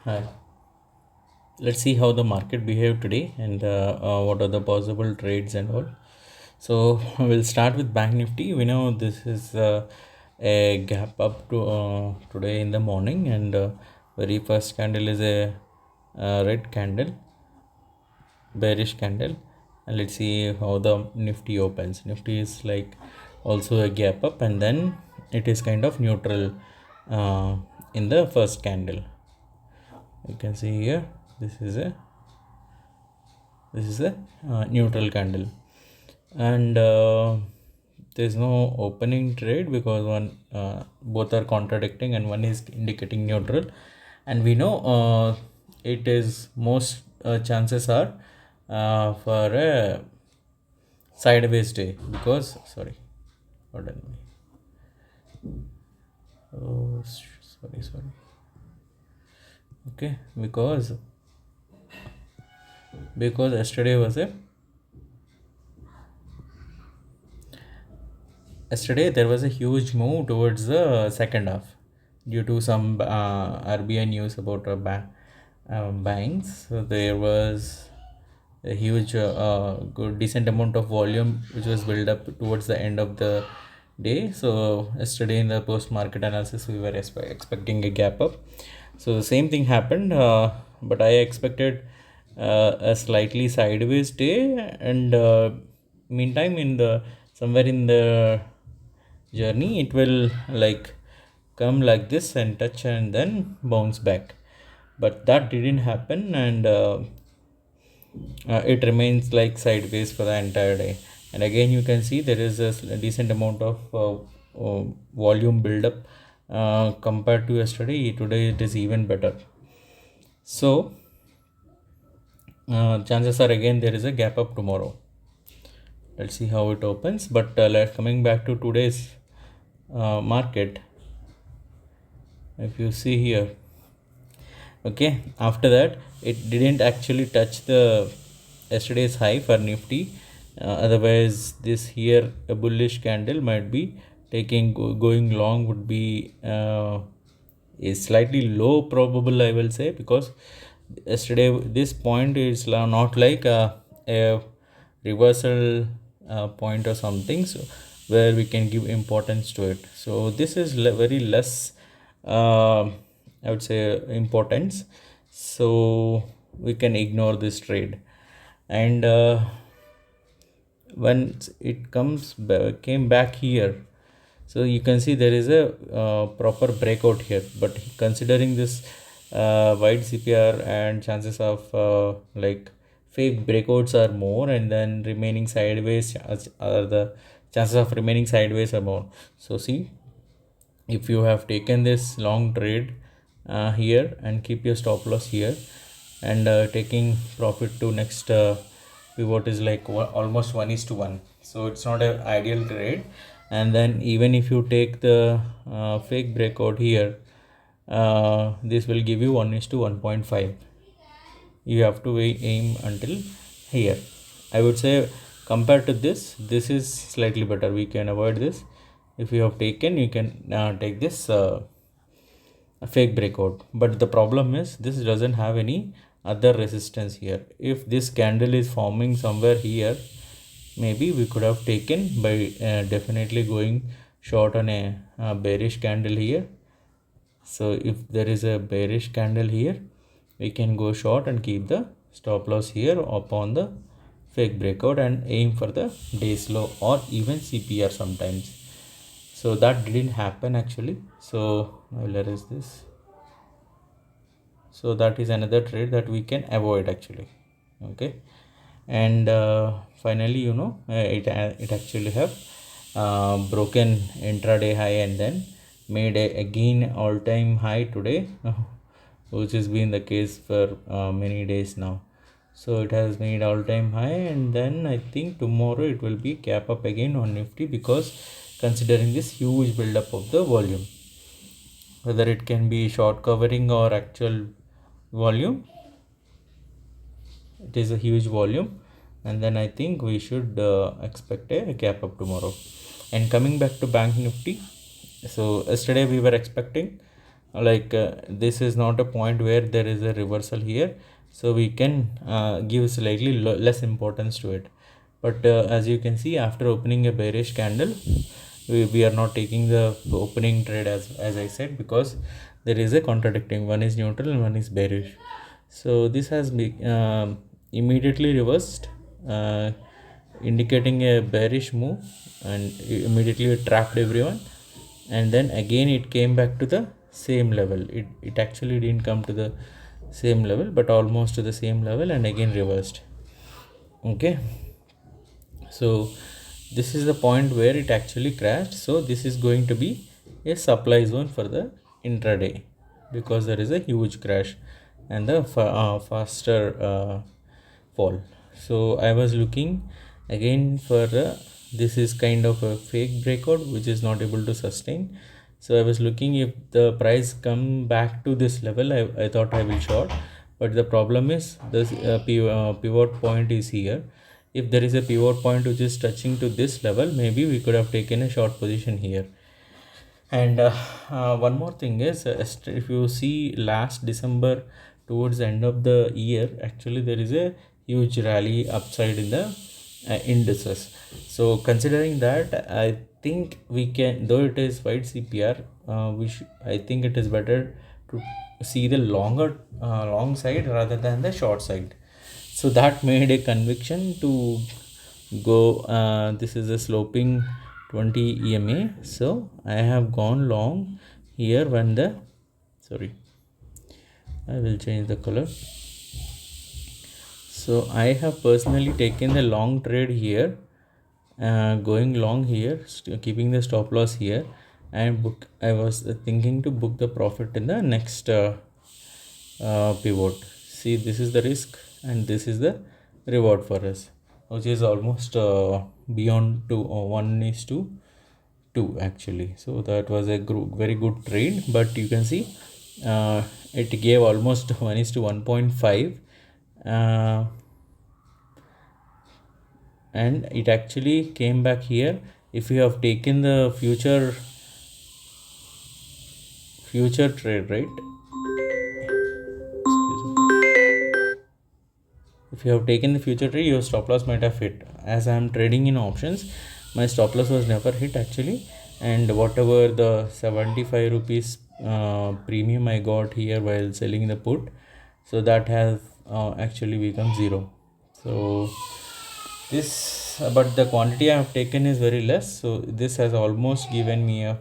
Hi. Let's see how the market behaved today and what are the possible trades and all. So we'll start with Bank Nifty. We know this is a gap up to today in the morning, and very first candle is a red candle, bearish candle, and let's see how the Nifty opens. Nifty is like also a gap up, and then it is kind of neutral in the first candle. You can see here this is a neutral candle, and there's no opening trade because one both are contradicting and one is indicating neutral, and we know it is most chances are for a sideways day because pardon me. Sorry. Okay, because yesterday there was a huge move towards the second half due to some RBI news about banks. So there was a huge, good decent amount of volume which was built up towards the end of the day. So yesterday in the post market analysis we were expecting a gap up. So the same thing happened, but I expected a slightly sideways day, and meantime in the somewhere in the journey it will like come like this and touch and then bounce back, but that didn't happen, and it remains like sideways for the entire day. And again you can see there is a decent amount of volume buildup compared to yesterday. Today it is even better. So chances are again there is a gap up tomorrow. Let's see how it opens, but coming back to today's market, if you see here, okay, after that it didn't actually touch the yesterday's high for Nifty. Otherwise this here a bullish candle might be going long would be is slightly low probable, I will say, because yesterday this point is not like a reversal point or something, so where we can give importance to it. So this is very less, I would say, importance, so we can ignore this trade. And when it came back here, so you can see there is a proper breakout here, but considering this wide CPR and chances of like fake breakouts are more, and then remaining sideways are the chances of remaining sideways are more. So see, if you have taken this long trade here and keep your stop loss here, and taking profit to next pivot is like almost 1:1, so it's not an ideal trade. And then even if you take the fake breakout here, this will give you 1:1.5. You have to aim until here. I would say compared to this is slightly better. We can avoid this. If you have taken, you can take this fake breakout, but the problem is this doesn't have any other resistance here. If this candle is forming somewhere here, maybe we could have taken by definitely going short on a bearish candle here. So if there is a bearish candle here, we can go short and keep the stop loss here upon the fake breakout and aim for the day's low or even CPR sometimes. So that didn't happen actually. So where is this? So that is another trade that we can avoid actually. Okay, and finally, it actually have broken intraday high and then made again all-time high today, which has been the case for many days now. So it has made all-time high, and then I think tomorrow it will be cap up again on Nifty, because considering this huge buildup of the volume, whether it can be short covering or actual volume, it is a huge volume, and then I think we should expect a gap up tomorrow. And coming back to Bank Nifty, so yesterday we were expecting this is not a point where there is a reversal here, so we can give slightly less importance to it. But as you can see, after opening a bearish candle, we are not taking the opening trade as I said, because there is a contradicting, one is neutral and one is bearish. So this has been immediately reversed, indicating a bearish move, and immediately it trapped everyone, and then again it came back to the same level. It actually didn't come to the same level, but almost to the same level, and again reversed. Okay, so this is the point where it actually crashed. So this is going to be a supply zone for the intraday, because there is a huge crash and the faster fall. So I was looking again for this is kind of a fake breakout which is not able to sustain. So I was looking, if the price come back to this level, I thought I will short, but the problem is this pivot point is here. If there is a pivot point which is touching to this level, maybe we could have taken a short position here. And one more thing is, if you see last December towards the end of the year, actually there is a huge rally upside in the indices. So considering that, I think we can, though it is wide CPR, I think it is better to see the long side rather than the short side. So that made a conviction to go. This is a sloping 20 EMA, so I have gone long here when the sorry, I will change the color. So I have personally taken the long trade here, going long here, keeping the stop loss here, and I was thinking to book the profit in the next pivot. See, this is the risk and this is the reward for us, which is almost beyond 1:2 actually. So that was a very good trade, but you can see it gave almost 1:1.5, and it actually came back here. If you have taken the future trade, right? If you have taken the future trade, your stop loss might have hit. As I am trading in options, my stop loss was never hit actually, and whatever the 75 rupees premium I got here while selling the put, so that has actually become zero. So this, but the quantity I have taken is very less, so this has almost given me a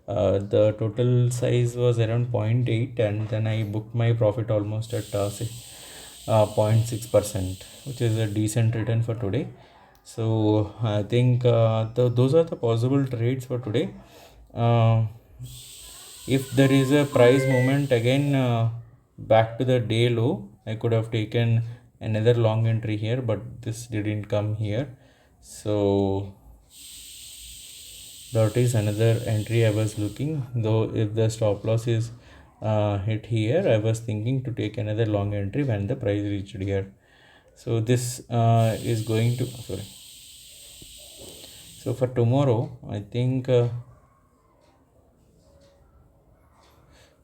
the total size was around 0.8, and then I booked my profit almost at 0.6%, which is a decent return for today. So I think those are the possible trades for today. If there is a price movement again back to the day low, I could have taken another long entry here, but this didn't come here. So that is another entry I was looking, though if the stop loss is hit here, I was thinking to take another long entry when the price reached here. So this is going to so for tomorrow, I think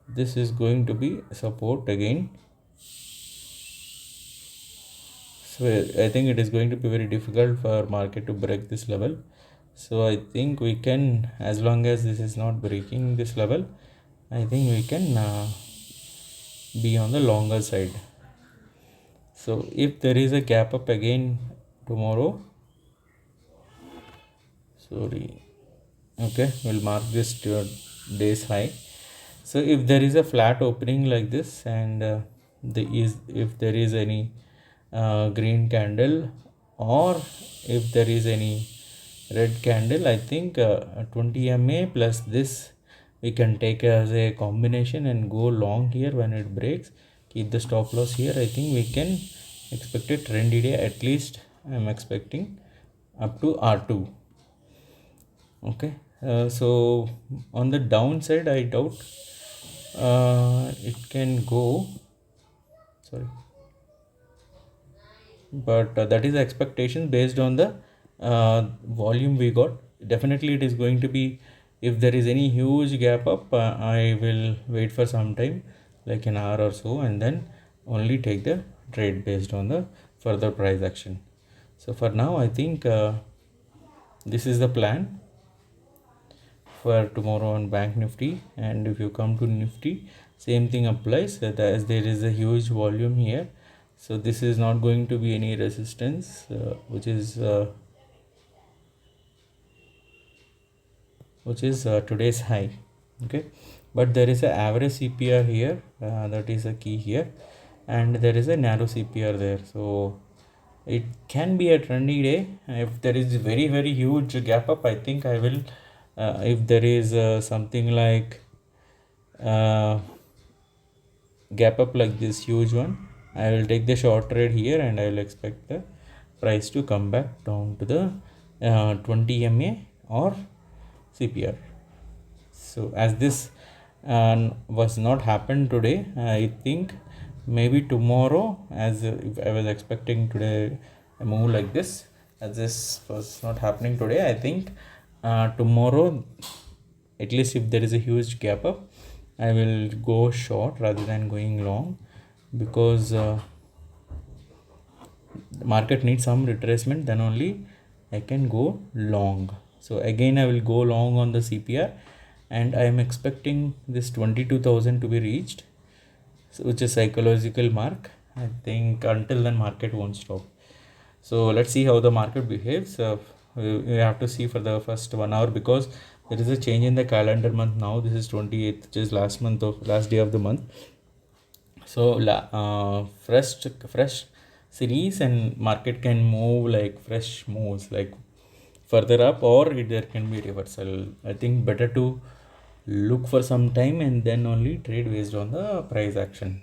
this is going to be support again. So I think it is going to be very difficult for market to break this level. So I think we can, as long as this is not breaking this level, I think we can be on the longer side. So if there is a gap up again tomorrow, okay, we'll mark this to day's high. So if there is a flat opening like this, and if there is any green candle, or if there is any red candle, I think 20 MA plus this we can take as a combination and go long here when it breaks. Keep the stop loss here. I think we can expect a trendy day. At least I'm expecting up to R2. Okay, so on the downside, I doubt it can go. Sorry, but that is the expectation based on the volume we got. Definitely it is going to be If there is any huge gap up, I will wait for some time, like an hour or so, and then only take the trade based on the further price action. So for now, I think this is the plan for tomorrow on Bank Nifty. And if you come to Nifty, same thing applies, that as there is a huge volume here, so this is not going to be any resistance, which is today's high. Okay, but there is a average CPR here, that is a key here, and there is a narrow CPR there. So it can be a trendy day. If there is very huge gap up, I think I will, if there is something like uh, gap up like this huge one, I will take the short trade here, and I will expect the price to come back down to the 20 MA or CPR. So as this was not happened today, I think maybe tomorrow, as if I was expecting today a move like this, as this was not happening today, I think tomorrow, at least if there is a huge gap up, I will go short rather than going long, because the market needs some retracement, then only I can go long. So again I will go long on the CPR, and I am expecting this 22,000 to be reached, so which is psychological mark. I think until then market won't stop. So let's see how the market behaves. We have to see for the first 1 hour, because there is a change in the calendar month now. This is 28th, which is last day of the month. So fresh series, and market can move like fresh moves, like further up, or there can be reversal. I think better to look for some time and then only trade based on the price action.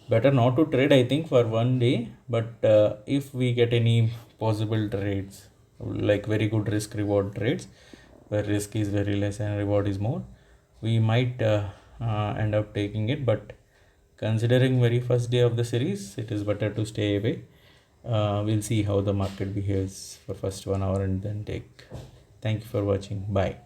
Better not to trade, I think, for 1 day, but if we get any possible trades, like very good risk reward trades, where risk is very less and reward is more, we might end up taking it. But considering very first day of the series, it is better to stay away. We'll see how the market behaves for first 1 hour and then take. Thank you for watching. Bye.